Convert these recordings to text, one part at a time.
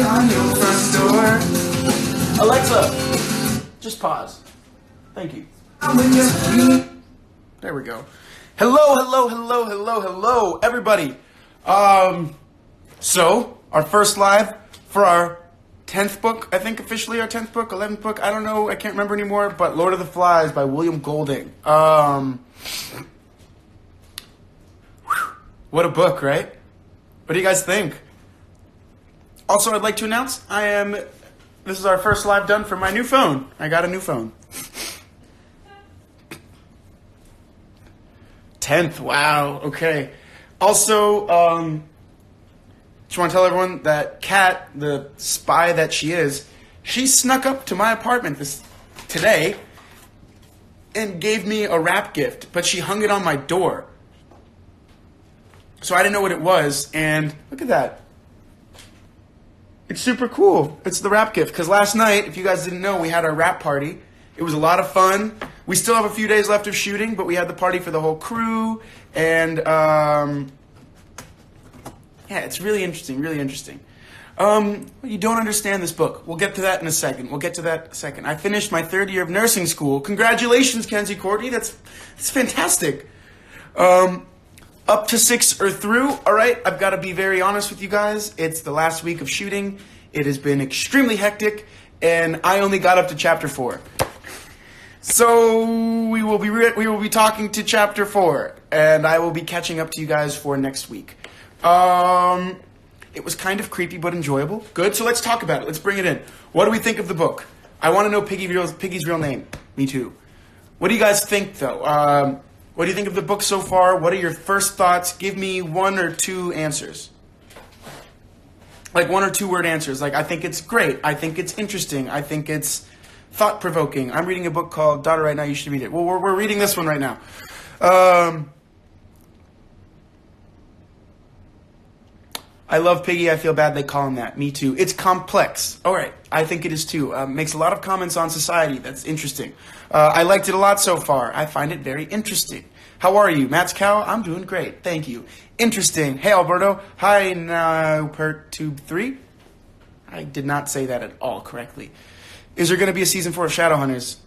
on your front door. Alexa, just pause. Thank you. There we go. Hello, everybody. So, our first live for our 10th book, I think officially our 10th book, 11th book, I don't know, I can't remember anymore, but Lord of the Flies by William Golding. What a book, right? What do you guys think? Also, I'd like to announce, this is our first live done for my new phone. I got a new phone. 10th, wow, okay. Also, just want to tell everyone that Kat, the spy that she is, she snuck up to my apartment today and gave me a wrap gift, but she hung it on my door. So I didn't know what it was, and look at that. It's super cool. It's the wrap gift, because last night, if you guys didn't know, we had our wrap party. It was a lot of fun. We still have a few days left of shooting, but we had the party for the whole crew, and yeah, it's really interesting, really interesting. You don't understand this book. We'll get to that in a second. I finished my 3rd year of nursing school. Congratulations, Kenzie Courtney. That's fantastic. Up to 6 or through. All right, I've got to be very honest with you guys. It's the last week of shooting. It has been extremely hectic, and I only got up to chapter 4. So we will be talking to chapter 4, and I will be catching up to you guys for next week. It was kind of creepy but enjoyable. Good, so let's talk about it. Let's bring it in. What do we think of the book? I want to know Piggy's real name. Me too. What do you guys think, though? What do you think of the book so far? What are your first thoughts? Give me 1 or 2 answers. Like 1 or 2 word answers. Like, I think it's great. I think it's interesting. I think it's thought-provoking. I'm reading a book called Daughter right now. You should read it. Well, we're reading this one right now. I love Piggy. I feel bad they call him that. Me too. It's complex. All right. I think it is too. Makes a lot of comments on society. That's interesting. I liked it a lot so far. I find it very interesting. How are you? Matt's Cow? I'm doing great. Thank you. Interesting. Hey, Alberto. Hi, now, Tube 3. I did not say that at all correctly. Is there going to be a season 4 of Shadowhunters?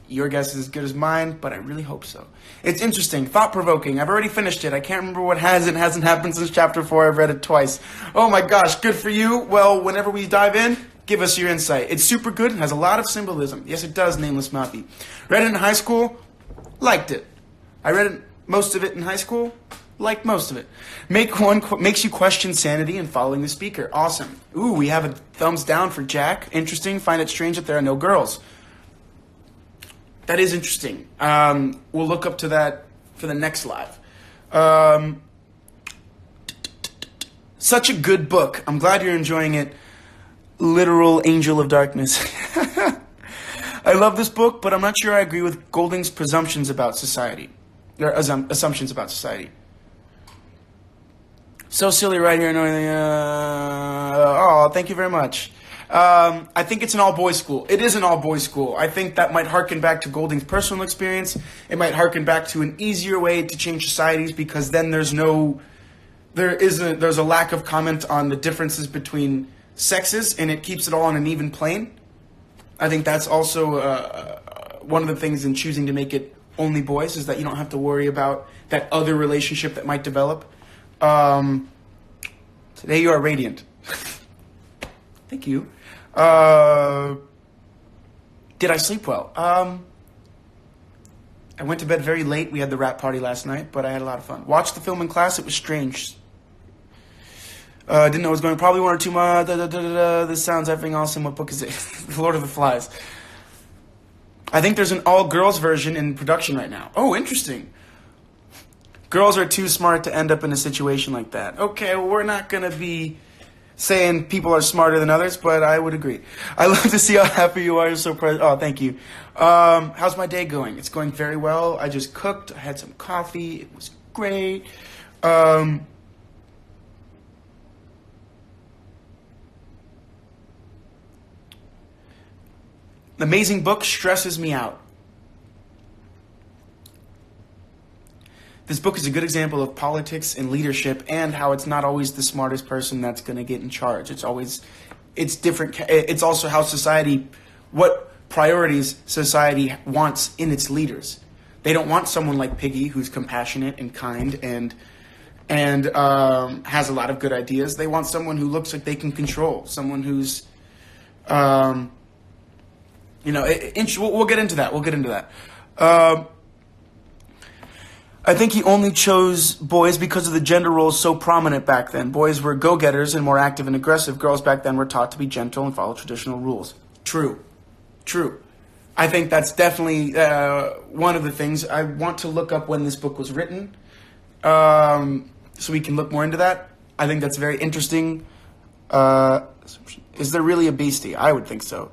Your guess is as good as mine, but I really hope so. It's interesting, thought-provoking. I've already finished it. I can't remember what hasn't happened since chapter 4. I've read it twice. Oh my gosh, good for you. Well, whenever we dive in, give us your insight. It's super good and has a lot of symbolism. Yes, it does, Nameless Mouthy. Read it in high school, liked it. I read most of it in high school, liked most of it. Makes you question sanity and following the speaker. Awesome. Ooh, we have a thumbs down for Jack. Interesting. Find it strange that there are no girls. That is interesting. We'll look up to that for the next live. Such a good book. I'm glad you're enjoying it. Literal Angel of Darkness. I love this book, but I'm not sure I agree with Golding's presumptions about society. Or assumptions about society. So silly right here. Oh, thank you very much. I think it's an all-boys school. It is an all-boys school. I think that might harken back to Golding's personal experience. It might harken back to an easier way to change societies, because then there's a lack of comment on the differences between sexes, and it keeps it all on an even plane. I think that's also one of the things in choosing to make it only boys, is that you don't have to worry about that other relationship that might develop. Today you are radiant. Thank you. Did I sleep well? I went to bed very late. We had the rap party last night, but I had a lot of fun. Watched the film in class. It was strange. Didn't know it was going. Probably 1 or 2 months. This sounds effing awesome. What book is it? The Lord of the Flies. I think there's an all-girls version in production right now. Oh, interesting. Girls are too smart to end up in a situation like that. Okay, well, we're not going to be saying people are smarter than others, but I would agree. I love to see how happy you are. You're so proud. Oh, thank you. How's my day going? It's going very well. I just cooked. I had some coffee. It was great. Amazing book stresses me out. This book is a good example of politics and leadership and how it's not always the smartest person that's going to get in charge. It's different. It's also how society, what priorities society wants in its leaders. They don't want someone like Piggy who's compassionate and kind and has a lot of good ideas. They want someone who looks like they can control, someone who's, we'll get into that. We'll get into that. I think he only chose boys because of the gender roles so prominent back then. Boys were go-getters and more active and aggressive. Girls back then were taught to be gentle and follow traditional rules. True. I think that's definitely one of the things. I want to look up when this book was written, so we can look more into that. I think that's very interesting. Is there really a beastie? I would think so.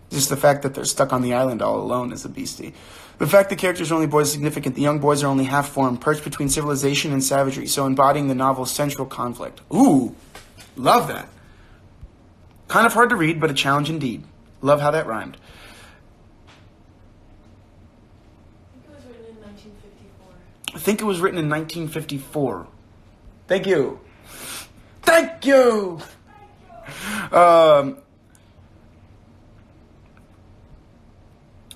Just the fact that they're stuck on the island all alone is a beastie. The fact the characters are only boys is significant. The young boys are only half-formed, perched between civilization and savagery, so embodying the novel's central conflict. Ooh, love that. Kind of hard to read, but a challenge indeed. Love how that rhymed. I think it was written in 1954. Thank you.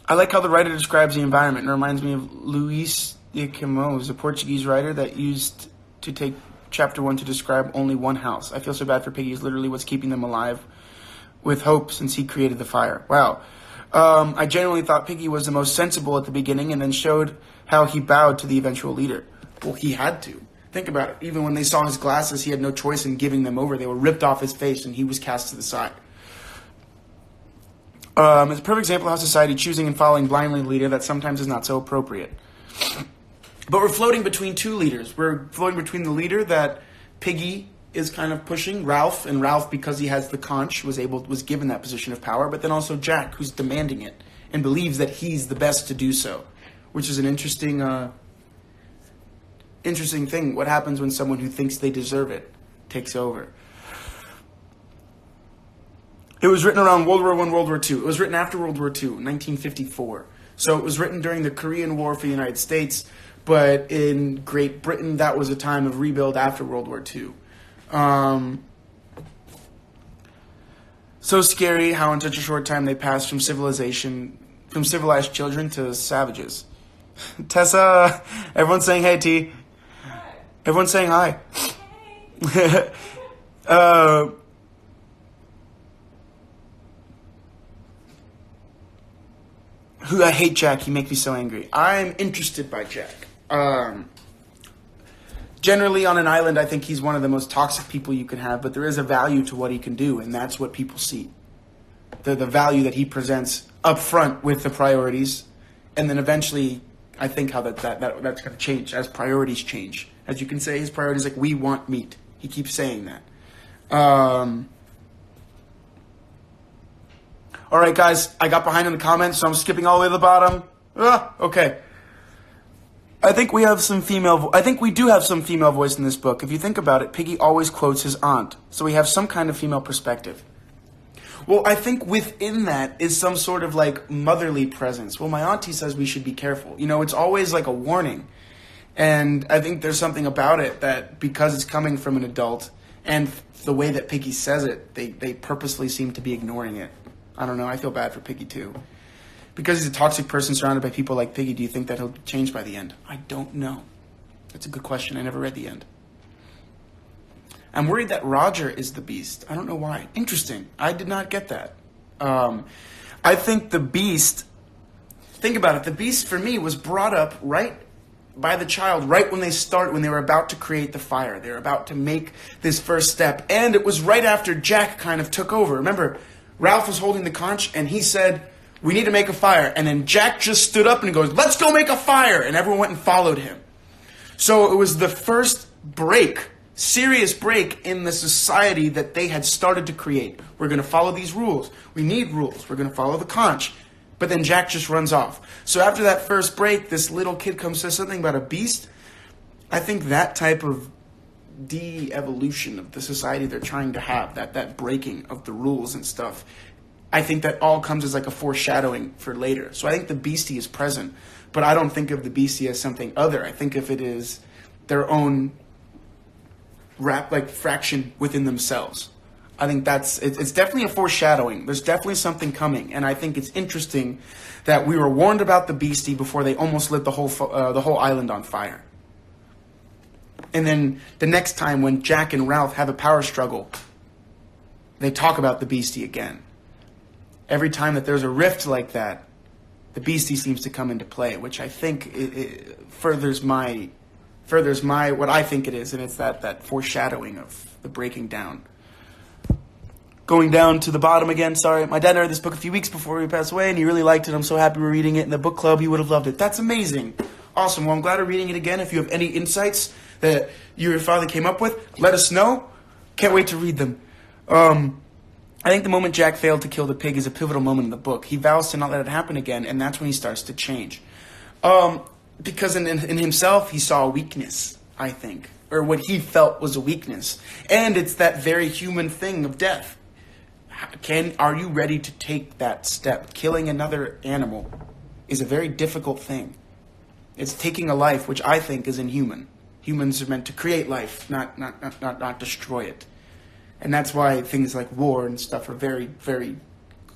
I like how the writer describes the environment. It reminds me of Luis de Camões, a Portuguese writer that used to take chapter 1 to describe only one house. I feel so bad for Piggy. It's literally what's keeping them alive with hope since he created the fire. Wow. I genuinely thought Piggy was the most sensible at the beginning and then showed how he bowed to the eventual leader. Well, he had to. Think about it. Even when they saw his glasses, he had no choice in giving them over. They were ripped off his face and he was cast to the side. It's a perfect example of how society choosing and following blindly a leader that sometimes is not so appropriate. But we're floating between two leaders. We're floating between the leader that Piggy is kind of pushing, Ralph, and Ralph, because he has the conch, was given that position of power, but then also Jack, who's demanding it and believes that he's the best to do so, which is an interesting thing. What happens when someone who thinks they deserve it takes over? It was written around World War I, World War II. It was written after World War II, 1954. So it was written during the Korean War for the United States, but in Great Britain, that was a time of rebuild after World War II. So scary how in such a short time they passed from civilized children to savages. Tessa, everyone's saying hey, T. Hi. Everyone's saying hi. Hey. I hate Jack. He makes me so angry. I'm interested by Jack. Generally, on an island, I think he's one of the most toxic people you can have, but there is a value to what he can do, and that's what people see. The value that he presents up front with the priorities, and then eventually, I think how that's going to change as priorities change. As you can say, his priorities like, we want meat. He keeps saying that. All right, guys, I got behind in the comments, so I'm skipping all the way to the bottom. Okay. I think we do have some female voice in this book. If you think about it, Piggy always quotes his aunt, so we have some kind of female perspective. Well, I think within that is some sort of like motherly presence. Well, my auntie says we should be careful. It's always like a warning. And I think there's something about it that because it's coming from an adult and the way that Piggy says it, they purposely seem to be ignoring it. I don't know. I feel bad for Piggy, too. Because he's a toxic person surrounded by people like Piggy, do you think that he'll change by the end? I don't know. That's a good question. I never read the end. I'm worried that Roger is the beast. I don't know why. Interesting. I did not get that. I think the beast... Think about it. The beast, for me, was brought up right by the child, right when they were about to create the fire. They were about to make this first step. And it was right after Jack kind of took over. Remember... Ralph was holding the conch, and he said, we need to make a fire. And then Jack just stood up and goes, let's go make a fire. And everyone went and followed him. So it was the first serious break in the society that they had started to create. We're going to follow these rules. We need rules. We're going to follow the conch. But then Jack just runs off. So after that first break, this little kid comes says something about a beast. I think that type of de-evolution of the society they're trying to have, that breaking of the rules and stuff, I think that all comes as like a foreshadowing for later. So I think the beastie is present, but I don't think of the beastie as something other. I think of it as their own fraction within themselves. I think it's definitely a foreshadowing. There's definitely something coming, and I think it's interesting that we were warned about the beastie before they almost lit the whole island on fire. And then the next time when Jack and Ralph have a power struggle, they talk about the beastie again. Every time that there's a rift like that, the beastie seems to come into play, which I think it furthers my what I think it is, and it's that foreshadowing of the breaking down. Going down to the bottom again, sorry. My dad read this book a few weeks before he passed away, and he really liked it. I'm so happy we're reading it in the book club. He would have loved it. That's amazing. Awesome. Well, I'm glad we're reading it again. If you have any insights that you or your father came up with, let us know. Can't wait to read them. I think the moment Jack failed to kill the pig is a pivotal moment in the book. He vows to not let it happen again, and that's when he starts to change. Because in himself, he saw a weakness, I think, or what he felt was a weakness. And it's that very human thing of death. Are you ready to take that step? Killing another animal is a very difficult thing. It's taking a life, which I think is inhuman. Humans are meant to create life, not destroy it. And that's why things like war and stuff are very, very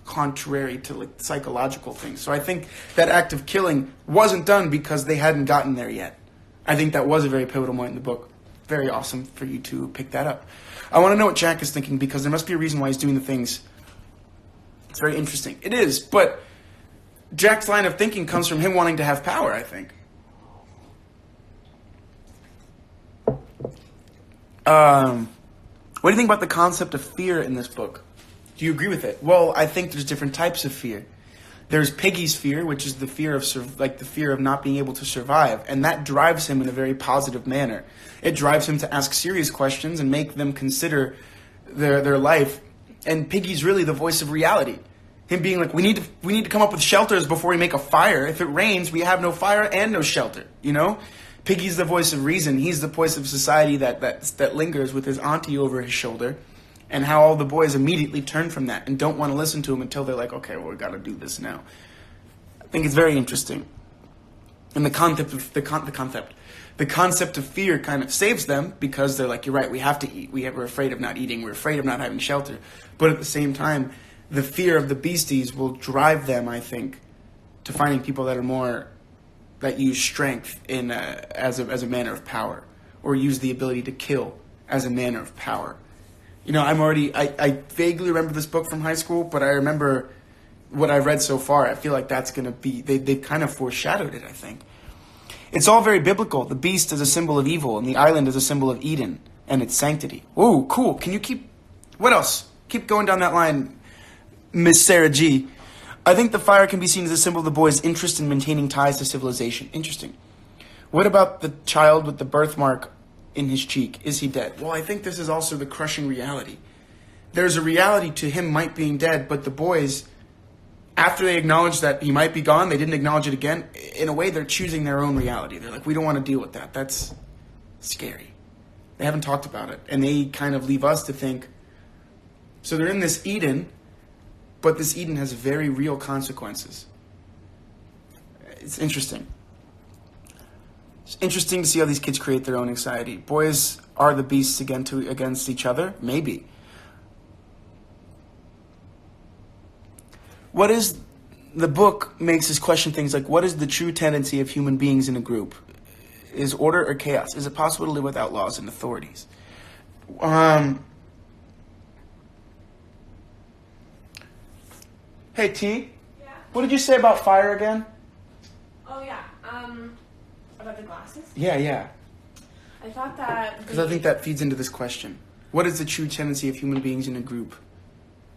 contrary to like psychological things. So I think that act of killing wasn't done because they hadn't gotten there yet. I think that was a very pivotal moment in the book. Very awesome for you to pick that up. I want to know what Jack is thinking because there must be a reason why he's doing the things. It's very interesting. It is, but Jack's line of thinking comes from him wanting to have power, I think. What do you think about the concept of fear in this book? Do you agree with it? Well, I think there's different types of fear. There's Piggy's fear, which is the fear of not being able to survive, and that drives him in a very positive manner. It drives him to ask serious questions and make them consider their life. And Piggy's really the voice of reality. Him being like, we need to come up with shelters before we make a fire. If it rains, we have no fire and no shelter. You know, Piggy's the voice of reason. He's the voice of society that lingers with his auntie over his shoulder. And how all the boys immediately turn from that and don't want to listen to him until they're like, okay, well, we got to do this now. I think it's very interesting. And the concept of fear kind of saves them because they're like, you're right, we have to eat. We're afraid of not eating. We're afraid of not having shelter. But at the same time, the fear of the beasties will drive them, I think, to finding people that use strength as a manner of power, or use the ability to kill as a manner of power. You know, I vaguely remember this book from high school, but I remember what I've read so far. I feel like that's going to be, they've kind of foreshadowed it, I think. It's all very biblical. The beast is a symbol of evil, and the island is a symbol of Eden and its sanctity. Ooh, cool. Can you what else? Keep going down that line, Miss Sarah G. I think the fire can be seen as a symbol of the boy's interest in maintaining ties to civilization. Interesting. What about the child with the birthmark in his cheek? Is he dead? Well, I think this is also the crushing reality. There's a reality to him might being dead, but the boys, after they acknowledge that he might be gone, they didn't acknowledge it again. In a way, they're choosing their own reality. They're like, we don't want to deal with that. That's scary. They haven't talked about it. And they kind of leave us to think, so they're in this Eden, but this Eden has very real consequences. It's interesting. It's interesting to see how these kids create their own anxiety. Boys are the beasts against each other? Maybe. The book makes us question things like, what is the true tendency of human beings in a group? Is order or chaos? Is it possible to live without laws and authorities? Hey, T? Yeah? What did you say about fire again? Oh, yeah. About the glasses? Yeah. I thought that... Because I think that feeds into this question. What is the true tendency of human beings in a group?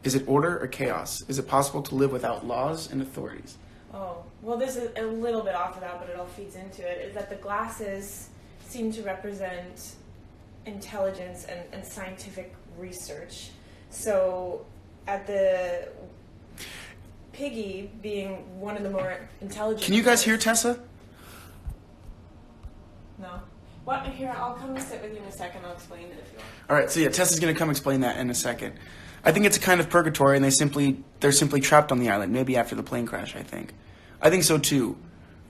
Is it order or chaos? Is it possible to live without laws and authorities? Oh, well, this is a little bit off of that, but it all feeds into it, is that the glasses seem to represent intelligence and scientific research. So, at the... Piggy being one of the more intelligent... Can you guys hear Tessa? No. What? Here, I'll come and sit with you in a second. I'll explain it if you want. All right, so yeah, Tessa's going to come explain that in a second. I think it's a kind of purgatory, and they're simply trapped on the island. Maybe after the plane crash. I think so too.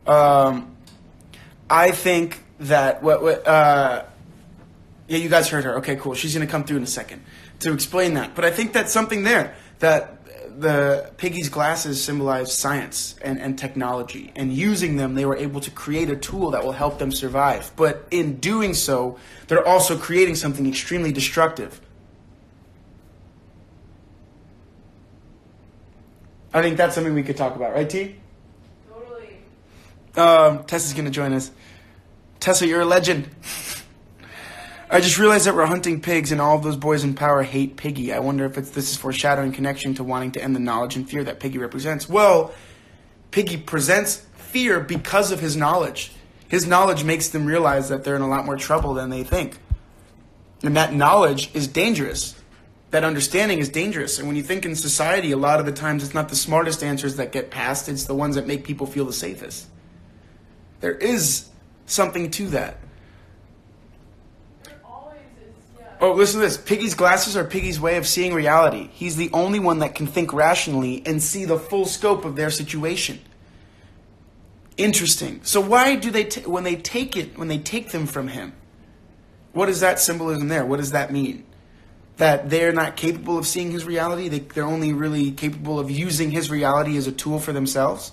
I think that yeah, you guys heard her. Okay, cool. She's going to come through in a second to explain that. But I think that's something there that the Piggy's glasses symbolize science and technology, and using them, they were able to create a tool that will help them survive. But in doing so, they're also creating something extremely destructive. I think that's something we could talk about, right, T? Totally. Tessa's going to join us. Tessa, you're a legend. I just realized that we're hunting pigs, and all of those boys in power hate Piggy. I wonder if this is foreshadowing connection to wanting to end the knowledge and fear that Piggy represents. Well, Piggy presents fear because of his knowledge. His knowledge makes them realize that they're in a lot more trouble than they think. And that knowledge is dangerous. That understanding is dangerous. And when you think in society, a lot of the times it's not the smartest answers that get passed, it's the ones that make people feel the safest. There is something to that. Oh, listen to this. Piggy's glasses are Piggy's way of seeing reality. He's the only one that can think rationally and see the full scope of their situation. Interesting. So why do they, when they take them from him, what is that symbolism there? What does that mean? That they're not capable of seeing his reality? They're only really capable of using his reality as a tool for themselves?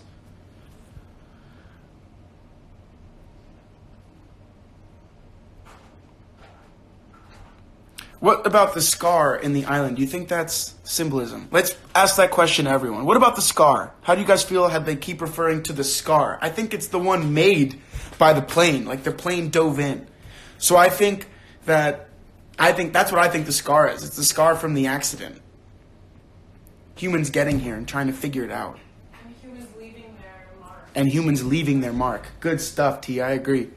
What about the scar in the island? Do you think that's symbolism? Let's ask that question to everyone. What about the scar? How do you guys feel they keep referring to the scar? I think it's the one made by the plane, like the plane dove in. So I think that's what I think the scar is. It's the scar from the accident. Humans getting here and trying to figure it out. And humans leaving their mark. And humans leaving their mark. Good stuff, T. I agree.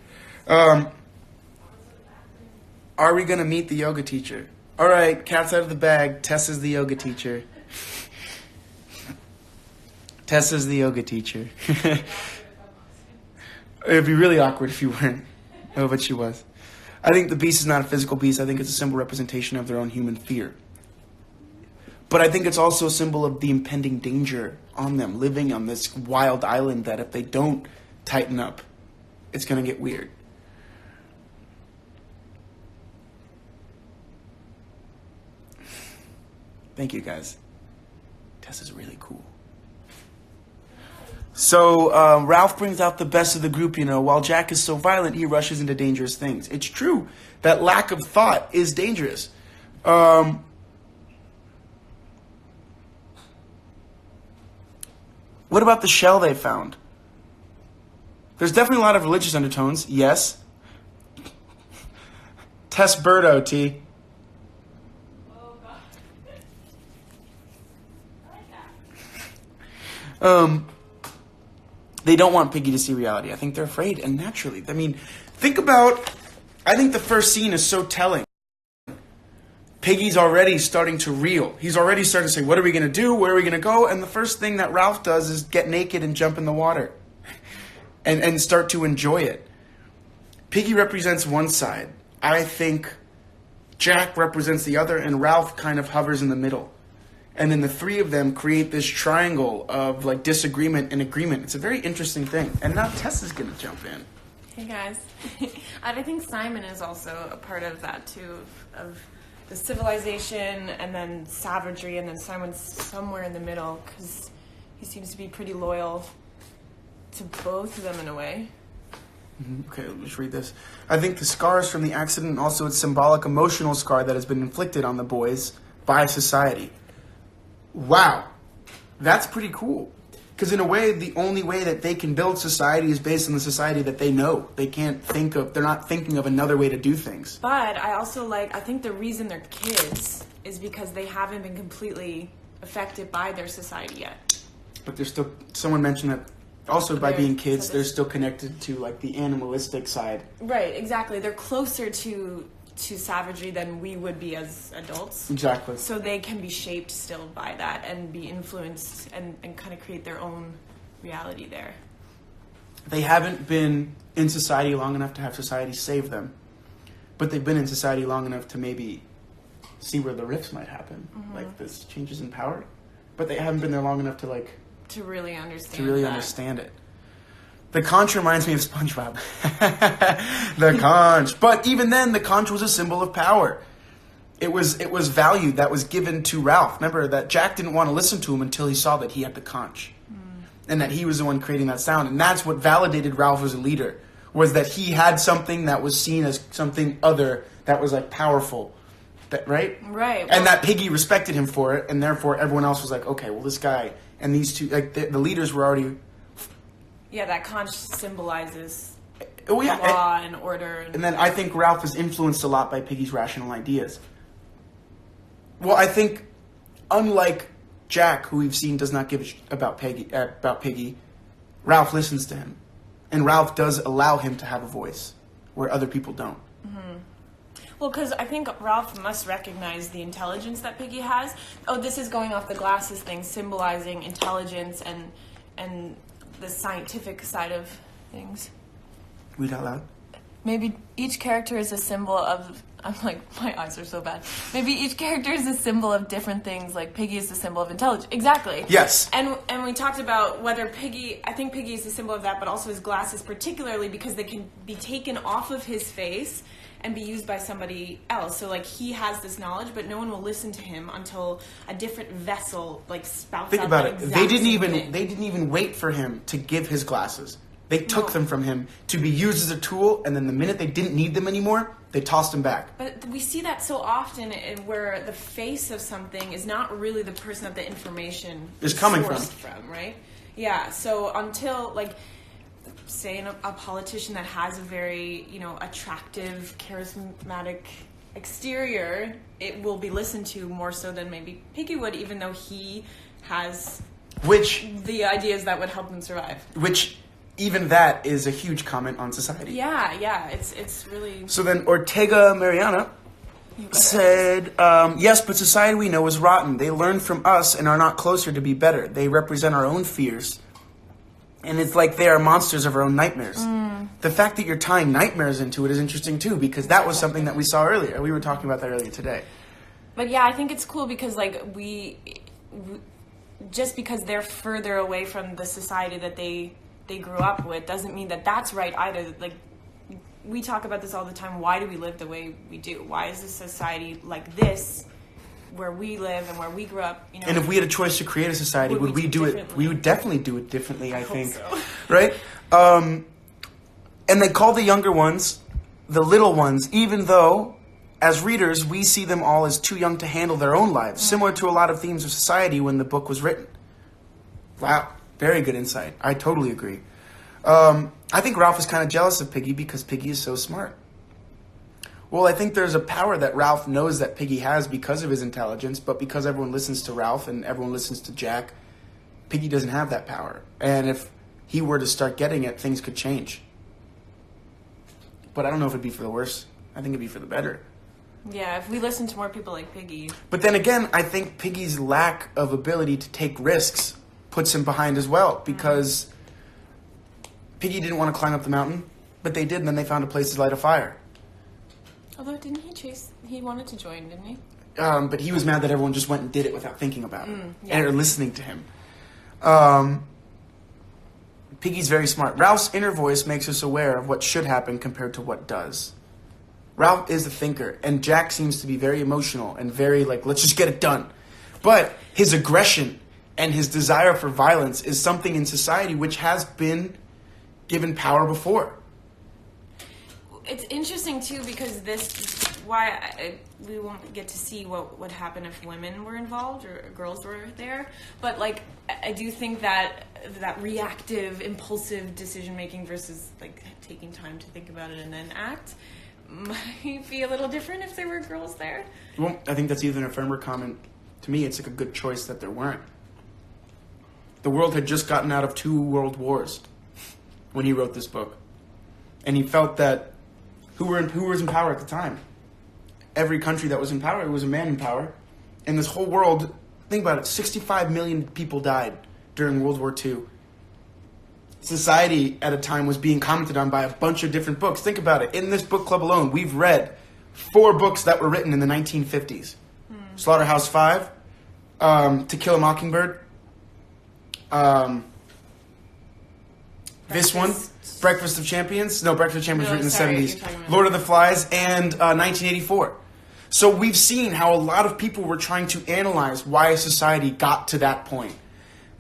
Are we going to meet the yoga teacher? All right, cat's out of the bag. Tessa's the yoga teacher. Tessa's the yoga teacher. It'd be really awkward if you weren't. Oh, but she was. I think the beast is not a physical beast. I think it's a symbol representation of their own human fear. But I think it's also a symbol of the impending danger on them, living on this wild island that if they don't tighten up, it's going to get weird. Thank you, guys. Tessa's really cool. So Ralph brings out the best of the group, While Jack is so violent, he rushes into dangerous things. It's true that lack of thought is dangerous. What about the shell they found? There's definitely a lot of religious undertones, yes. Tess Birdo, T. They don't want Piggy to see reality. I think they're afraid, and naturally. I think the first scene is so telling. Piggy's already starting to reel. He's already starting to say, what are we going to do? Where are we going to go? And the first thing that Ralph does is get naked and jump in the water and start to enjoy it. Piggy represents one side. I think Jack represents the other, and Ralph kind of hovers in the middle. And then the three of them create this triangle of disagreement and agreement. It's a very interesting thing. And now Tessa's going to jump in. Hey guys. I think Simon is also a part of that too, of the civilization and then savagery, and then Simon's somewhere in the middle because he seems to be pretty loyal to both of them in a way. Okay, let me just read this. I think the scars from the accident and also its symbolic emotional scar that has been inflicted on the boys by society. Wow, that's pretty cool. Because in a way, the only way that they can build society is based on the society that they know. They're not thinking of another way to do things. But I also I think the reason they're kids is because they haven't been completely affected by their society yet. But there's still, someone mentioned that also by being kids, they're still connected to the animalistic side. Right, exactly. They're closer to savagery than we would be as adults. Exactly. So they can be shaped still by that and be influenced and kind of create their own reality there. They haven't been in society long enough to have society save them. but they've been in society long enough to maybe see where the rifts might happen, like this changes in power, but they haven't been there long enough to really understand understand it. The conch reminds me of SpongeBob. The conch. But even then, the conch was a symbol of power. It was value that was given to Ralph. Remember that Jack didn't want to listen to him until he saw that he had the conch. And that he was the one creating that sound. And that's what validated Ralph as a leader, was that he had something that was seen as something other that was like powerful. Right? Right. And that Piggy respected him for it, and therefore everyone else was like, okay, well this guy and these two, like the leaders were already... Yeah, that conch symbolizes law and order. And then I think Ralph is influenced a lot by Piggy's rational ideas. Well, I think, unlike Jack, who we've seen does not give a about Piggy, Ralph listens to him. And Ralph does allow him to have a voice, where other people don't. Well, because I think Ralph must recognize the intelligence that Piggy has. Oh, this is going off the glasses thing, symbolizing intelligence and the scientific side of things. Read out loud. Maybe each character is a symbol of... I'm like, my eyes are so bad. Maybe each character is a symbol of different things, like Piggy is the symbol of intelligence. Exactly. Yes. And we talked about whether Piggy... I think Piggy is the symbol of that, but also his glasses particularly because they can be taken off of his face and be used by somebody else. So, like, he has this knowledge, but no one will listen to him until a different vessel, like, spouts Think out about that it. exact They didn't same even thing. they didn't even wait for him to give his glasses. They took them from him to be used as a tool, and then the minute they didn't need them anymore, they tossed them back. But we see that so often where the face of something is not really the person that the information Is coming sourced from, right? Yeah, so until, like, say a politician that has a very, attractive, charismatic exterior, it will be listened to more so than maybe Piggy would, even though he has the ideas that would help him survive. Which, even that is a huge comment on society. Yeah, it's really... So then Ortega Mariana said, yes, but society we know is rotten. They learn from us and are not closer to be better. They represent our own fears. And it's like they are monsters of our own nightmares. The fact that you're tying nightmares into it is interesting too, because that was something that we saw earlier. We were talking about that earlier today. But yeah, I think it's cool because, like, we just because they're further away from the society that they grew up with doesn't mean that that's right either. Like, we talk about this all the time. Why do we live the way we do? Why is this society like this, where we live and where we grew up? And if we had a choice to create a society, would we do it? We would definitely do it differently, I think. So. Right? And they call the younger ones the little ones, even though, as readers, we see them all as too young to handle their own lives, similar to a lot of themes of society when the book was written. Wow. Very good insight. I totally agree. I think Ralph is kind of jealous of Piggy because Piggy is so smart. Well, I think there's a power that Ralph knows that Piggy has because of his intelligence, but because everyone listens to Ralph and everyone listens to Jack, Piggy doesn't have that power. And if he were to start getting it, things could change. But I don't know if it'd be for the worse. I think it'd be for the better. Yeah, if we listen to more people like Piggy. But then again, I think Piggy's lack of ability to take risks puts him behind as well, because Piggy didn't want to climb up the mountain, but they did, and then they found a place to light a fire. Although, didn't he wanted to join, didn't he? But he was mad that everyone just went and did it without thinking about it, or listening to him. Piggy's very smart. Ralph's inner voice makes us aware of what should happen compared to what does. Ralph is a thinker, and Jack seems to be very emotional and very like, let's just get it done. But his aggression and his desire for violence is something in society which has been given power before. It's interesting too because we won't get to see what would happen if women were involved or girls were there. But like, I do think that reactive, impulsive decision making versus like taking time to think about it and then act might be a little different if there were girls there. Well, I think that's even a firmer comment. To me, it's like a good choice that there weren't. The world had just gotten out of 2 world wars when he wrote this book, and he felt that who was in power at the time? Every country that was in power, it was a man in power. And this whole world, think about it, 65 million people died during World War II. Society at a time was being commented on by a bunch of different books. Think about it. In this book club alone, we've read 4 books that were written in the 1950s. Slaughterhouse-Five, To Kill a Mockingbird, this one, Breakfast of Champions. No, Breakfast of Champions was written in the 70s. Lord of the Flies, and 1984. So we've seen how a lot of people were trying to analyze why a society got to that point.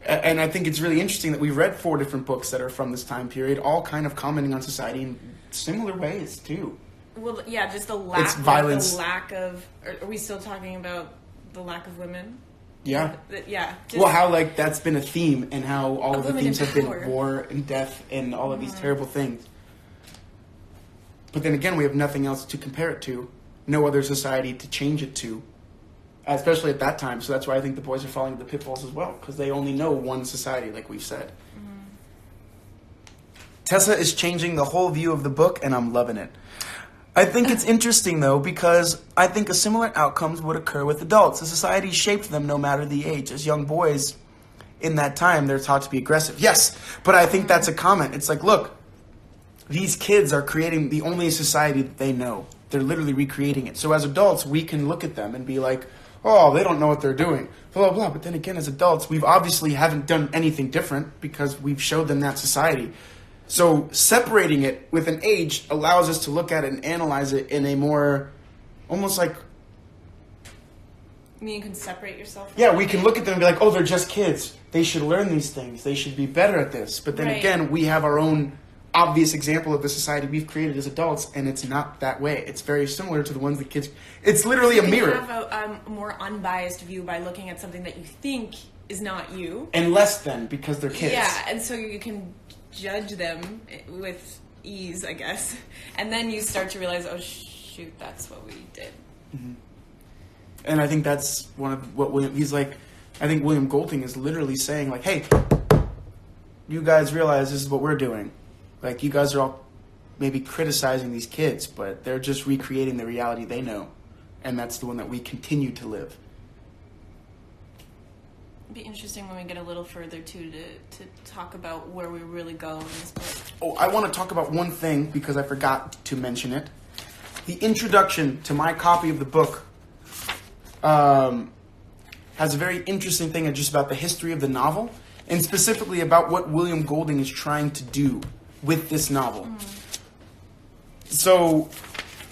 And I think it's really interesting that we've read 4 different books that are from this time period, all kind of commenting on society in similar ways, too. Well, yeah, just the lack, It's violence. the lack of... Are we still talking about the lack of women? Yeah. Yeah. Well, how, like, that's been a theme, and how all of the women in themes have been power. war and death and all of these terrible things. But then again, we have nothing else to compare it to. No other society to change it to. Especially at that time. So that's why I think the boys are falling into the pitfalls as well. Because they only know one society, like we've said. Tessa is changing the whole view of the book, and I'm loving it. I think it's interesting, though, because I think a similar outcomes would occur with adults. The society shaped them no matter the age. As young boys, in that time, they're taught to be aggressive. Yes, but I think that's a comment. It's like, look, these kids are creating the only society that they know. They're literally recreating it. So as adults, we can look at them and be like, oh, they don't know what they're doing, blah, blah, blah. But then again, as adults, we've obviously haven't done anything different because we've showed them that society. So separating it with an age allows us to look at it and analyze it in a more, almost like... You mean you can separate yourself from Yeah, we can look at them and be like, oh, they're just kids. They should learn these things. They should be better at this. But then again, we have our own obvious example of the society we've created as adults, and it's not that way. It's very similar to the ones that kids... It's literally a mirror. You have a more unbiased view by looking at something that you think is not you. And less than, because they're kids. Yeah, and so you can judge them with ease, I guess. And then you start to realize, oh, shoot, that's what we did. Mm-hmm. And I think that's one of what William... He's like... I think William Golding is literally saying, like, hey, you guys realize this is what we're doing. Like, you guys are all maybe criticizing these kids, but they're just recreating the reality they know. And that's the one that we continue to live. It'd be interesting when we get a little further, too, to talk about where we really go in this book. Oh, I want to talk about one thing, because I forgot to mention it. The introduction to my copy of the book has a very interesting thing just about the history of the novel, and specifically about what William Golding is trying to do with this novel. So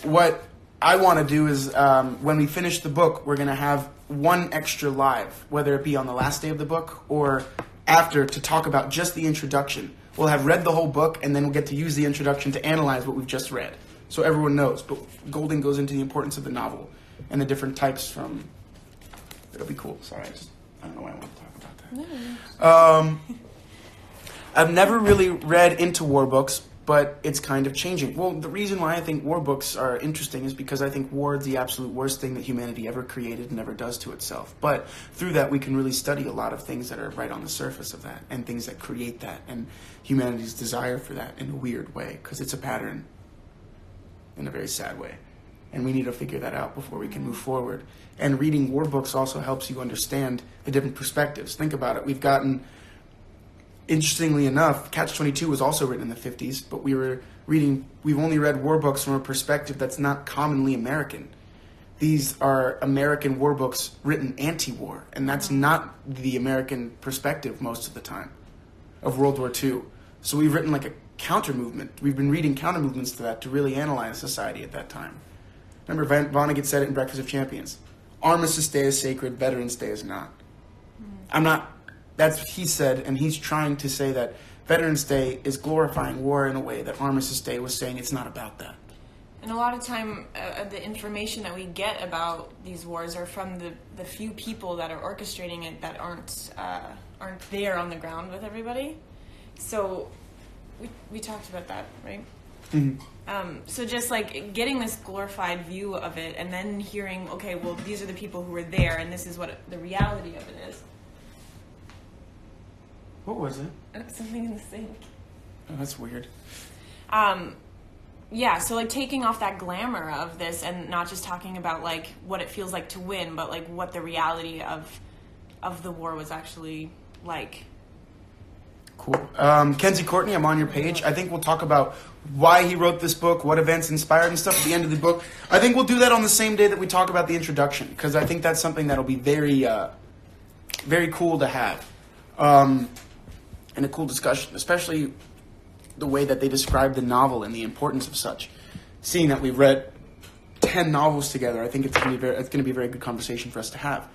what I want to do is when we finish the book, we're going to have one extra live, whether it be on the last day of the book or after, to talk about just the introduction. We'll have read the whole book, and then we'll get to use the introduction to analyze what we've just read, so everyone knows. But Golding goes into the importance of the novel and the different types from... It'll be cool. Sorry, I don't know why I want to talk about that. I've never really read into war books, but it's kind of changing. Well, the reason why I think war books are interesting is because I think war is the absolute worst thing that humanity ever created and ever does to itself. But through that, we can really study a lot of things that are right on the surface of that, and things that create that, and humanity's desire for that in a weird way, because it's a pattern in a very sad way. And we need to figure that out before we can move forward. And reading war books also helps you understand the different perspectives. Think about it. We've gotten... Interestingly enough, Catch-22 was also written in the 50s, but we've only read war books from a perspective that's not commonly American. These are American war books written anti-war, and that's not the American perspective most of the time of World War II. So we've written like a counter-movement. We've been reading counter-movements to that to really analyze society at that time. Remember, Vonnegut said it in Breakfast of Champions. Armistice Day is sacred, Veterans Day is not. That's what he said, and he's trying to say that Veterans Day is glorifying war in a way that Armistice Day was saying it's not about that. And a lot of time, the information that we get about these wars are from the few people that are orchestrating it that aren't there on the ground with everybody. So we talked about that, right? Mm-hmm. So just like getting this glorified view of it, and then hearing, okay, well, these are the people who were there, and this is what the reality of it is. What was it? Something in the sink. Oh, that's weird. Yeah, so like taking off that glamour of this and not just talking about like what it feels like to win, but like what the reality of the war was actually like. Cool. Kenzie Courtney, I'm on your page. I think we'll talk about why he wrote this book, what events inspired and stuff at the end of the book. I think we'll do that on the same day that we talk about the introduction, because I think that's something that'll be very, very cool to have. And a cool discussion, especially the way that they describe the novel and the importance of such. Seeing that we've read 10 novels together, I think it's going to be a very good conversation for us to have.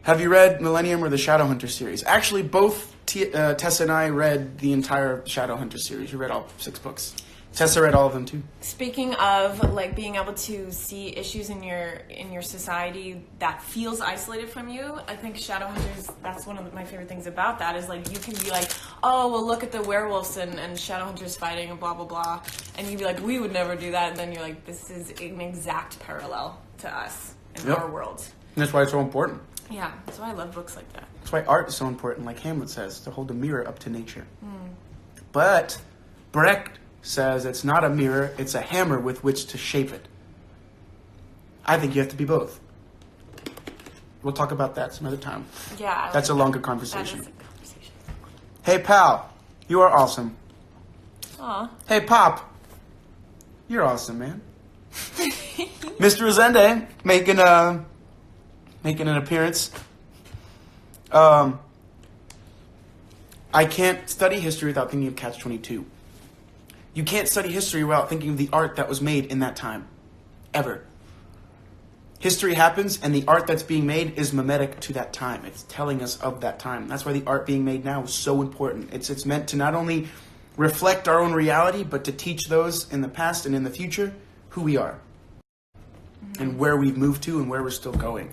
Have you read Millennium or the Shadowhunter series? Actually, both Tessa and I read the entire Shadowhunter series. We read all 6 books. Tessa read all of them too. Speaking of like being able to see issues in your society that feels isolated from you, I think Shadowhunters, that's one of my favorite things about that, is like you can be like, oh well, look at the werewolves and Shadowhunters fighting and blah blah blah, and you'd be like, we would never do that, and then you're like, this is an exact parallel to us in our world. And that's why it's so important. Yeah, that's why I love books like that. That's why art is so important, like Hamlet says, to hold a mirror up to nature. But Brecht says it's not a mirror, it's a hammer with which to shape it. I think you have to be both. We'll talk about that some other time. Yeah. That's a longer conversation. That is a conversation. Hey, pal, you are awesome. Aw. Hey, Pop, you're awesome, man. Mr. Rosende making an appearance. I can't study history without thinking of Catch-22. You can't study history without thinking of the art that was made in that time. Ever. History happens, and the art that's being made is mimetic to that time. It's telling us of that time. That's why the art being made now is so important. It's meant to not only reflect our own reality, but to teach those in the past and in the future who we are. And where we've moved to and where we're still going.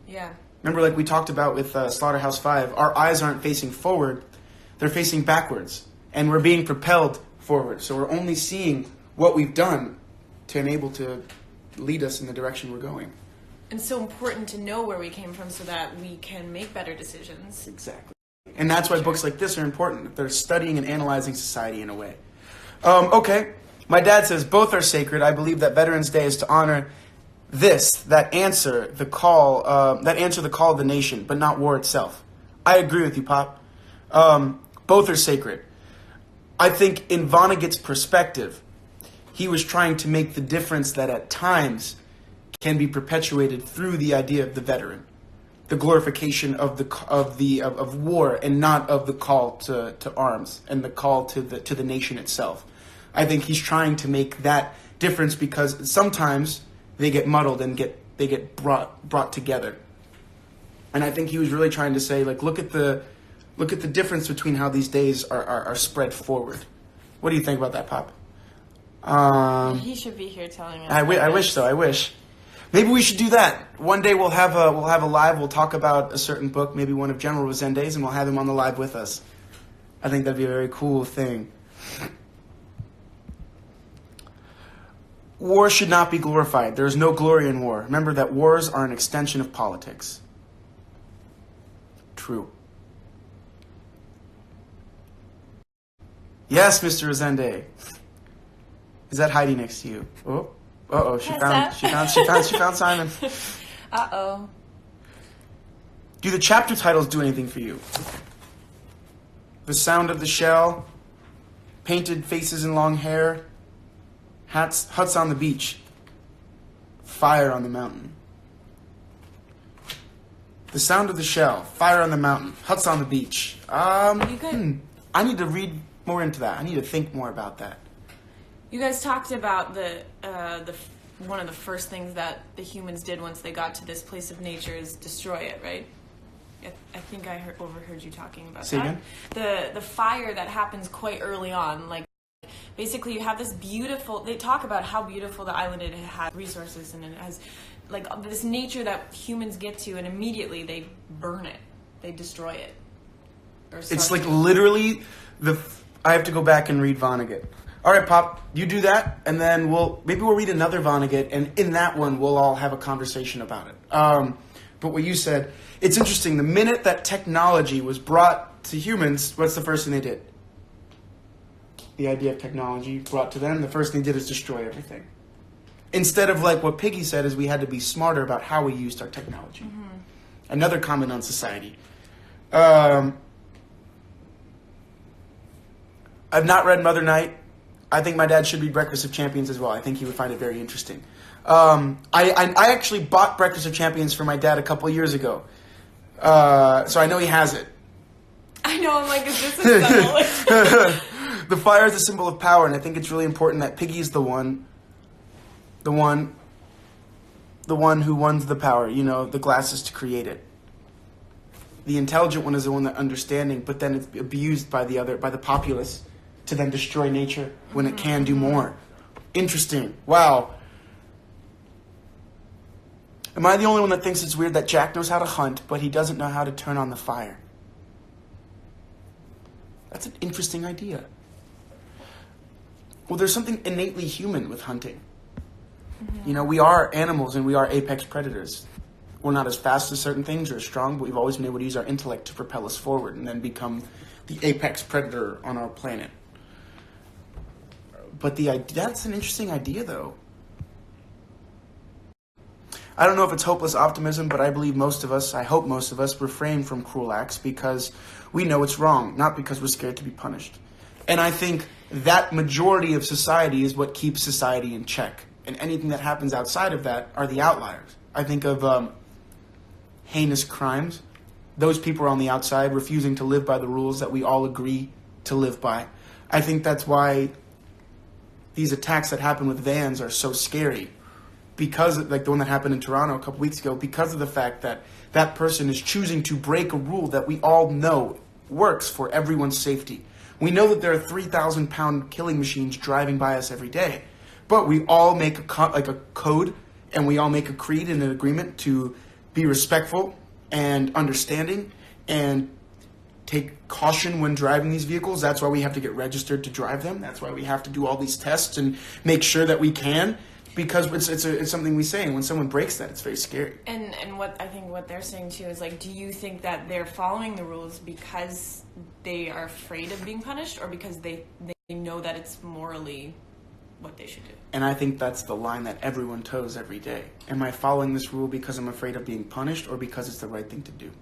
Yeah. Remember, like we talked about with Slaughterhouse-5, our eyes aren't facing forward, they're facing backwards. And we're being propelled forward. So we're only seeing what we've done to enable to lead us in the direction we're going. And so important to know where we came from so that we can make better decisions. Exactly. And that's why books like this are important. They're studying and analyzing society in a way. Okay. My dad says, both are sacred. I believe that Veterans Day is to honor that answer the call of the nation, but not war itself. I agree with you, Pop. Both are sacred. I think in Vonnegut's perspective, he was trying to make the difference that at times can be perpetuated through the idea of the veteran, the glorification of war, and not of the call to arms and the call to the nation itself. I think he's trying to make that difference because sometimes they get muddled and they get brought together. And I think he was really trying to say, like, look at the difference between how these days are spread forward. What do you think about that, Pop? He should be here telling us. I wish so. I wish. Maybe we should do that. One day we'll have a live. We'll talk about a certain book, maybe one of General Rosende's, and we'll have him on the live with us. I think that'd be a very cool thing. War should not be glorified. There is no glory in war. Remember that wars are an extension of politics. True. Yes, Mr. Rosende. Is that Heidi next to you? Oh, uh-oh, she found Simon. Uh-oh. Do the chapter titles do anything for you? The Sound of the Shell, Painted Faces and Long Hair, Huts on the Beach, Fire on the Mountain. The Sound of the Shell, Fire on the Mountain, Huts on the Beach. I need to read more into that. I need to think more about that. You guys talked about the one of the first things that the humans did once they got to this place of nature is destroy it, right? I think I overheard you talking about Say that. Again? The fire that happens quite early on, like basically you have this beautiful. They talk about how beautiful the island it has resources and it has like this nature that humans get to, and immediately they burn it, they destroy it. It's like literally I have to go back and read Vonnegut. All right, Pop, you do that, and then we'll read another Vonnegut, and in that one we'll all have a conversation about it. But what you said, it's interesting. The minute that technology was brought to humans, what's the first thing they did? The idea of technology brought to them, the first thing they did is destroy everything. Instead of like what Piggy said, is we had to be smarter about how we used our technology. Mm-hmm. Another comment on society. I've not read Mother Night. I think my dad should read Breakfast of Champions as well. I think he would find it very interesting. I actually bought Breakfast of Champions for my dad a couple of years ago. So I know he has it. I know, I'm like, is this a symbol? The fire is a symbol of power, and I think it's really important that Piggy is the one who wants the power, the glasses to create it. The intelligent one is the one that understanding, but then it's abused by the populace to then destroy nature when it can do more. Interesting. Wow. Am I the only one that thinks it's weird that Jack knows how to hunt, but he doesn't know how to turn on the fire? That's an interesting idea. Well, there's something innately human with hunting. Mm-hmm. We are animals and we are apex predators. We're not as fast as certain things or as strong, but we've always been able to use our intellect to propel us forward and then become the apex predator on our planet. But that's an interesting idea, though. I don't know if it's hopeless optimism, but I believe I hope most of us refrain from cruel acts because we know it's wrong, not because we're scared to be punished. And I think that majority of society is what keeps society in check. And anything that happens outside of that are the outliers. I think of heinous crimes. Those people are on the outside, refusing to live by the rules that we all agree to live by. I think that's why these attacks that happen with vans are so scary. Because, like the one that happened in Toronto a couple weeks ago, because of the fact that that person is choosing to break a rule that we all know works for everyone's safety. We know that there are 3,000-pound killing machines driving by us every day, but we all make a code, and we all make a creed and an agreement to be respectful and understanding and take caution when driving these vehicles. That's why we have to get registered to drive them. That's why we have to do all these tests and make sure that we can. Because it's something we say, and when someone breaks that, it's very scary. And what they're saying too is like, do you think that they're following the rules because they are afraid of being punished, or because they know that it's morally what they should do? And I think that's the line that everyone toes every day. Am I following this rule because I'm afraid of being punished, or because it's the right thing to do?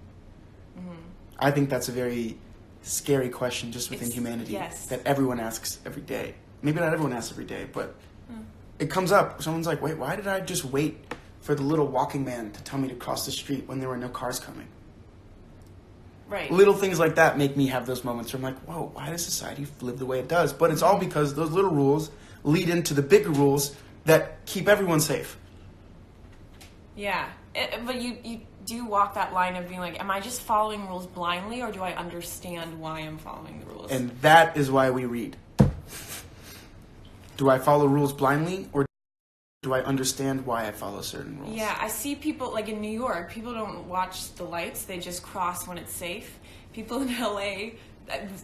Mm-hmm. I think that's a very scary question just within humanity that everyone asks every day. Maybe not everyone asks every day, but it comes up. Someone's like, wait, why did I just wait for the little walking man to tell me to cross the street when there were no cars coming? Right. Little things like that make me have those moments where I'm like, whoa, why does society live the way it does? But it's all because those little rules lead into the bigger rules that keep everyone safe. Yeah. But you do walk that line of being like, am I just following rules blindly, or do I understand why I'm following the rules? And that is why we read. Do I follow rules blindly, or do I understand why I follow certain rules? Yeah, I see people, like in New York, people don't watch the lights, they just cross when it's safe. People in LA,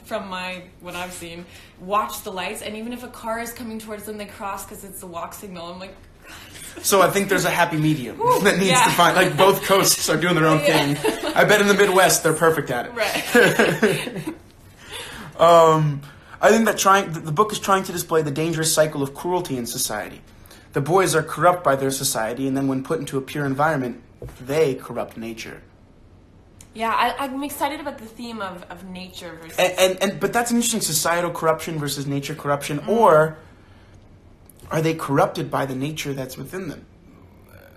from what I've seen, watch the lights, and even if a car is coming towards them, they cross because it's the walk signal. I'm like, God. So I think there's a happy medium that needs to find, like both coasts are doing their own thing. I bet in the Midwest they're perfect at it. Right. I think that the book is trying to display the dangerous cycle of cruelty in society. The boys are corrupt by their society, and then when put into a pure environment, they corrupt nature. Yeah, I'm excited about the theme of nature versus... But that's an interesting, societal corruption versus nature corruption, or are they corrupted by the nature that's within them?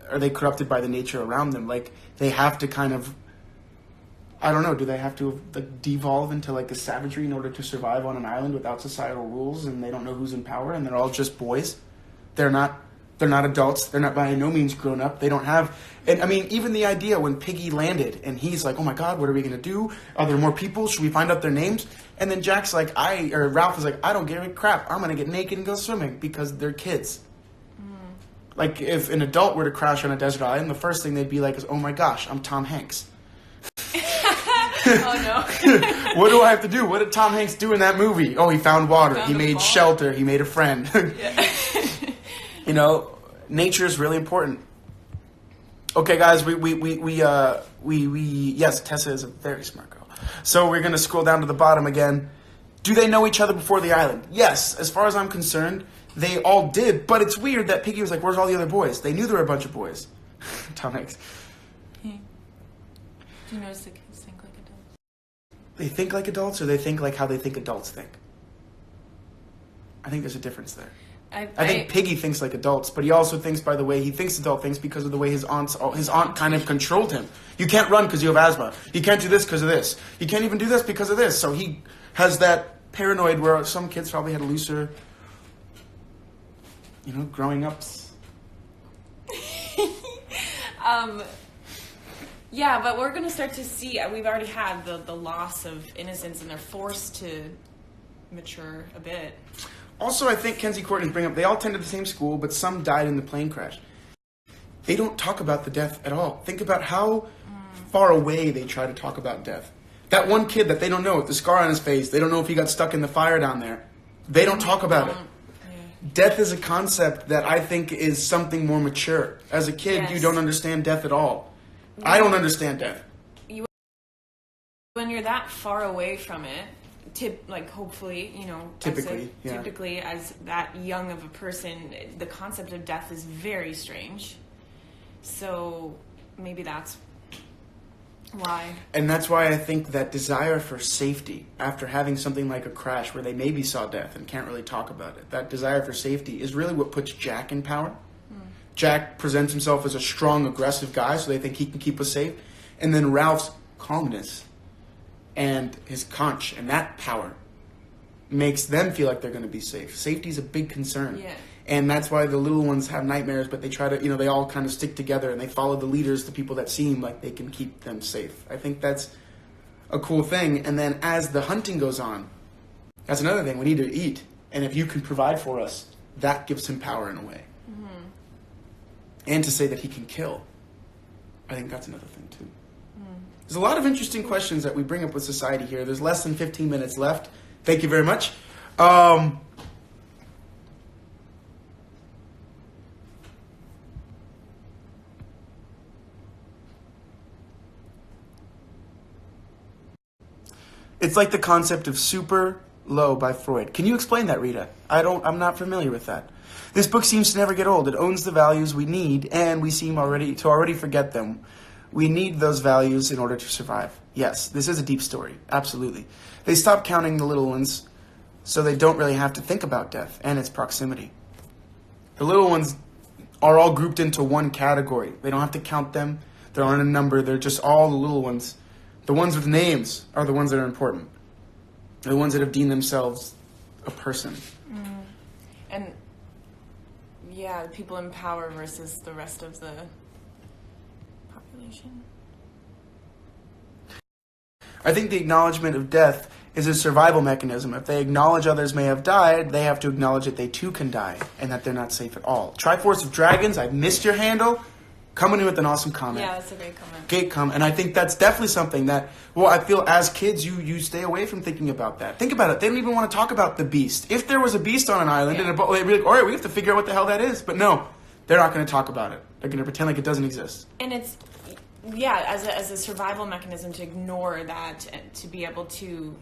Are they corrupted by the nature around them? Like, they have to kind of... I don't know, do they have to devolve into like a savagery in order to survive on an island without societal rules, and they don't know who's in power, and they're all just boys? They're not adults. They're not by no means grown up. They don't have... And I mean, even the idea when Piggy landed, and he's like, oh my God, what are we going to do? Are there more people? Should we find out their names? And then Jack's like, Ralph is like, I don't give a crap. I'm going to get naked and go swimming because they're kids. Like, if an adult were to crash on a desert island, the first thing they'd be like is, oh my gosh, I'm Tom Hanks. Oh no. What do I have to do? What did Tom Hanks do in that movie? Oh, he found water. He made shelter. He made a friend. Yeah. Nature is really important. Okay, guys, yes, Tessa is a very smart girl. So we're going to scroll down to the bottom again. Do they know each other before the island? Yes, as far as I'm concerned, they all did. But it's weird that Piggy was like, where's all the other boys? They knew there were a bunch of boys. Tom Hanks. Do you notice the kids think like adults? They think like adults, or they think like how they think adults think? I think there's a difference there. I think Piggy thinks like adults, but he also thinks by the way he thinks adult things because of the way his aunt kind of controlled him. You can't run because you have asthma. You can't do this because of this. You can't even do this because of this. So he has that paranoid where some kids probably had a looser, growing ups. Yeah, but we're going to start to see, we've already had the loss of innocence, and they're forced to mature a bit. Also, I think Kenzie Courtney's bring up, they all attended the same school, but some died in the plane crash. They don't talk about the death at all. Think about how far away they try to talk about death. That one kid that they don't know with the scar on his face, they don't know if he got stuck in the fire down there. They don't talk about it. Death is a concept that I think is something more mature. As a kid, you don't understand death at all. I don't understand death. When you're that far away from it, hopefully, typically as that young of a person, the concept of death is very strange. So maybe that's why. And that's why I think that desire for safety after having something like a crash where they maybe saw death and can't really talk about it, that desire for safety is really what puts Jack in power. Jack presents himself as a strong, aggressive guy, so they think he can keep us safe. And then Ralph's calmness and his conch and that power makes them feel like they're going to be safe. Safety is a big concern. Yeah. And that's why the little ones have nightmares, but they try to, they all kind of stick together and they follow the leaders, the people that seem like they can keep them safe. I think that's a cool thing. And then as the hunting goes on, that's another thing. We need to eat. And if you can provide for us, that gives him power in a way. Mm-hmm. And to say that he can kill, I think that's another thing too. There's a lot of interesting questions that we bring up with society here. There's less than 15 minutes left. Thank you very much. It's like the concept of super low by Freud. Can you explain that, Rita? I'm not familiar with that. This book seems to never get old. It owns the values we need, and we seem to already forget them. We need those values in order to survive. Yes, this is a deep story. Absolutely. They stop counting the little ones so they don't really have to think about death and its proximity. The little ones are all grouped into one category. They don't have to count them. There aren't a number. They're just all the little ones. The ones with names are the ones that are important. They're the ones that have deemed themselves a person. And yeah, people in power versus the rest of the population. I think the acknowledgement of death is a survival mechanism. If they acknowledge others may have died, they have to acknowledge that they too can die and that they're not safe at all. Triforce of Dragons, I've missed your handle. Coming in with an awesome comment. Yeah, that's a great comment. Great comment. And I think that's definitely something that, I feel as kids, you stay away from thinking about that. Think about it. They don't even want to talk about the beast. If there was a beast on an island, they'd be like, all right, we have to figure out what the hell that is. But no, they're not going to talk about it. They're going to pretend like it doesn't exist. And it's, as a survival mechanism to ignore that, and to be able to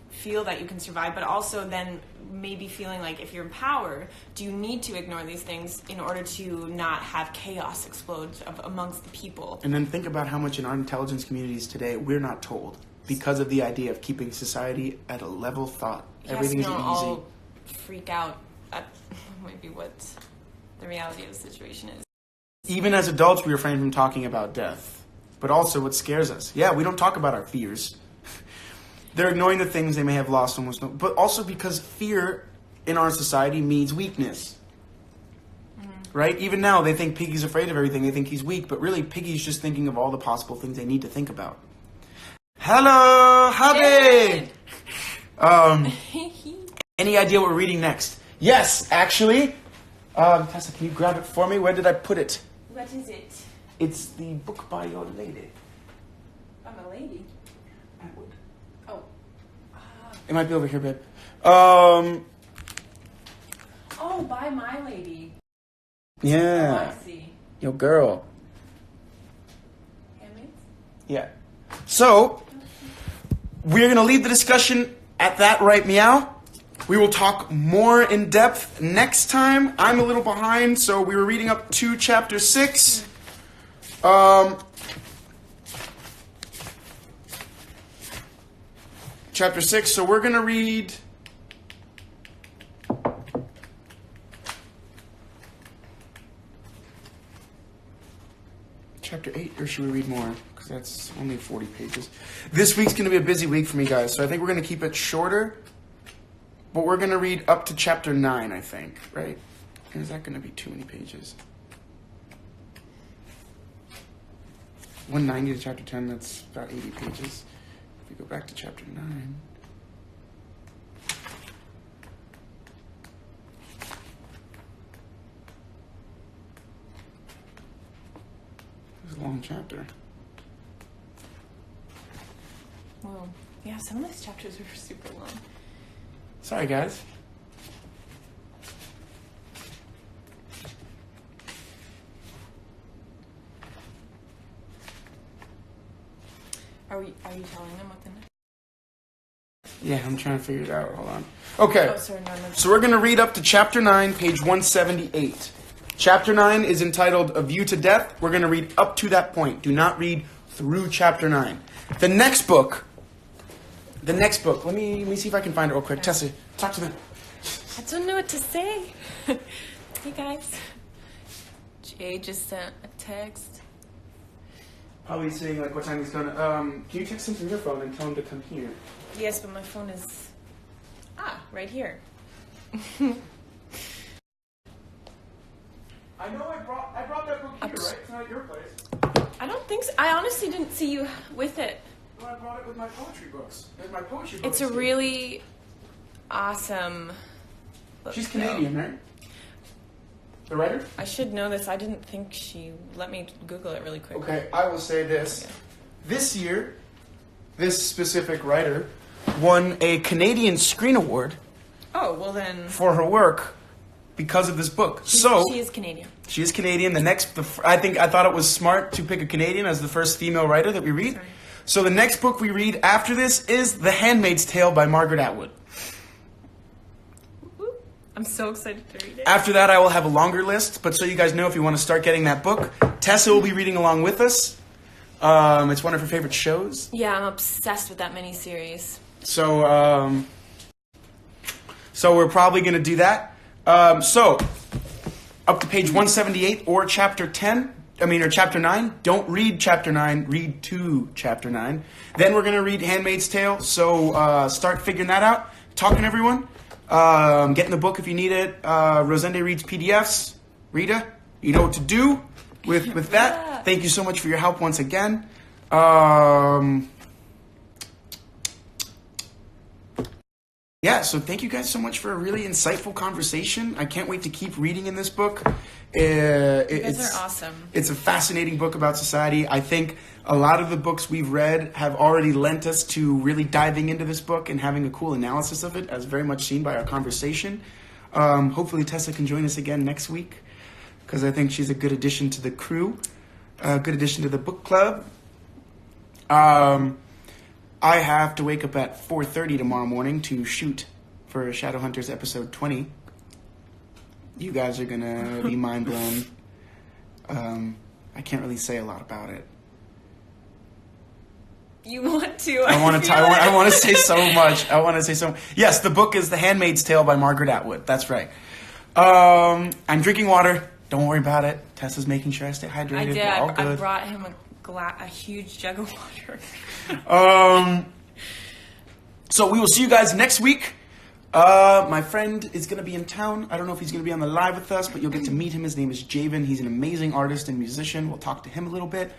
feel that you can survive, but also then maybe feeling like if you're in power, do you need to ignore these things in order to not have chaos explode amongst the people? And then think about how much in our intelligence communities today we're not told because of the idea of keeping society at a level thought. Everything is easy. All freak out at maybe what the reality of the situation is. Even as adults, we refrain from talking about death, but also what scares us. Yeah, we don't talk about our fears. They're ignoring the things they may have lost almost, but also because fear in our society means weakness. Right? Even now, they think Piggy's afraid of everything. They think he's weak, but really, Piggy's just thinking of all the possible things they need to think about. Hello, howdy. Any idea what we're reading next? Yes, actually. Tessa, can you grab it for me? Where did I put it? What is it? It's the book by your lady. I'm a lady. Atwood. Oh. It might be over here, babe. Oh, by my lady. Yeah. Oh, I see. Yo, girl. Handmaids? Yeah. So, we're going to leave the discussion at that, right, meow? We will talk more in depth next time. I'm a little behind, so we were reading up to chapter 6. Chapter 6, so we're going to read or should we read more? Because that's only 40 pages. This week's going to be a busy week for me, guys, so I think we're going to keep it shorter. But we're going to read up to chapter 9, I think, right? Or is that going to be too many pages? 190 to chapter 10, that's about 80 pages. If we go back to chapter 9. It's a long chapter. Well, yeah, some of these chapters are super long. Sorry, guys. Are you telling them what the next? Yeah, I'm trying to figure it out. Hold on. Okay. Oh, sorry, no. So we're going to read up to chapter 9, page 178. Chapter 9 is entitled A View to Death. We're going to read up to that point. Do not read through chapter 9. The next book, let me see if I can find it real quick. Tessa, talk to them. I don't know what to say. Hey, guys. Jay just sent a text. Probably saying, like, what time he's going to... can you text him from your phone and tell him to come here? Yes, but my phone is... right here. I know I brought that book here, right? It's not at your place. I don't think so. I honestly didn't see you with it. Well, I brought it with my poetry books. There's my poetry books. It's a really awesome book. She's Canadian, right? The writer? I should know this. I didn't think she... Let me Google it really quick. Okay, I will say this. Okay. This year, this specific writer won a Canadian Screen Award Oh, well then... for her work because of this book. She is Canadian. She is Canadian. I thought it was smart to pick a Canadian as the first female writer that we read. Sorry. So the next book we read after this is The Handmaid's Tale by Margaret Atwood. I'm so excited to read it. After that, I will have a longer list, but so you guys know, if you want to start getting that book, Tessa will be reading along with us. It's one of her favorite shows. Yeah, I'm obsessed with that miniseries. So we're probably going to do that. So, up to page 178 or chapter 9. Don't read chapter 9, read to chapter 9. Then we're going to read Handmaid's Tale, so start figuring that out. Talking to everyone. Get in the book if you need it. Rosende reads PDFs. Rita, you know what to do with that. Yeah. Thank you so much for your help once again. Yeah, so thank you guys so much for a really insightful conversation. I can't wait to keep reading in this book. You guys are awesome. It's a fascinating book about society. I think a lot of the books we've read have already lent us to really diving into this book and having a cool analysis of it, as very much seen by our conversation. Hopefully Tessa can join us again next week, because I think she's a good addition to the crew, a good addition to the book club. I have to wake up at 4:30 tomorrow morning to shoot for Shadowhunters episode 20. You guys are gonna be mind blown. I can't really say a lot about it. You want to? I want to say so much. Yes, the book is The Handmaid's Tale by Margaret Atwood. That's right. I'm drinking water. Don't worry about it. Tessa's making sure I stay hydrated. I did. We're all good. I brought him a huge jug of water. So we will see you guys next week. My friend is going to be in town. I don't know if he's going to be on the live with us, but you'll get to meet him. His name is Javen. He's an amazing artist and musician. We'll talk to him a little bit.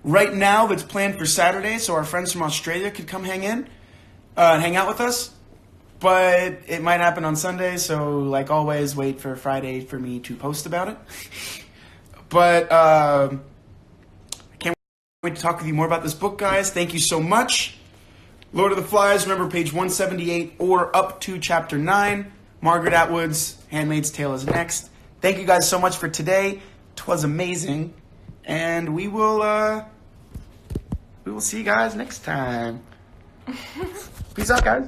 Right now, it's planned for Saturday, so our friends from Australia could come hang in and hang out with us. But it might happen on Sunday, so like always, wait for Friday for me to post about it. But I can't wait to talk with you more about this book, guys. Thank you so much. Lord of the Flies, remember page 178 or up to chapter 9. Margaret Atwood's Handmaid's Tale is next. Thank you guys so much for today. 'Twas amazing. And we will see you guys next time. Peace out, guys.